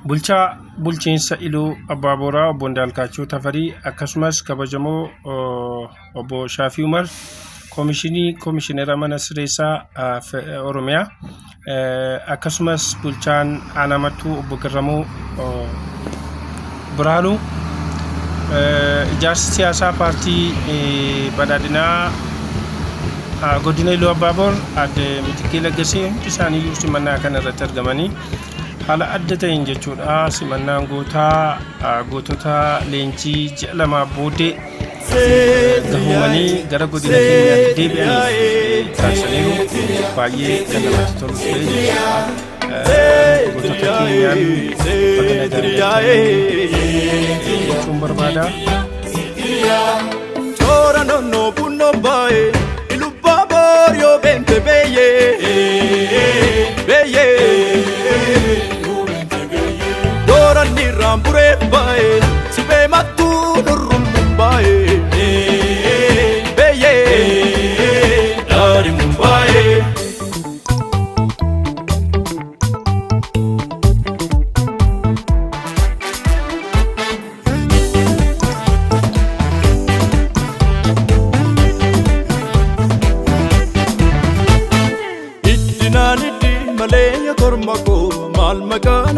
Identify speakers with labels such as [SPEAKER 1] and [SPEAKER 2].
[SPEAKER 1] bulchiinsa Iluu Abbaa Booraa obbo Ndaalkaachoo Tafarii akkasumas kabajamoo obbo Shaafii Umar Komishinera Mana Sireessaa Oromiyaa akkasumas bulchaan Aanaa Mattuu obbo Garramuu Biraanuu ijaarsa siyaasaa paartii badhaadhinaa godina Iluu Abbaa Boor adde Mitikee Laggasee isaanii simannaa kana irratti argamanii haala adda ta'een jechuudha. Simannaan gootota leenjii ji'a lama booddee gahumanii gara godina keenyaatti deebi'an taasisaniiru. Baay'ee kan namatti tolu ta'e gootota keenyaan bakka jechuun barbaada.
[SPEAKER 2] Chora no bunno bae Iluu Abbaa Boor yo bente beye Dora ni rambure bae sibe matu nurum bae beye dari mumbai Nani di malaya kormako mal magana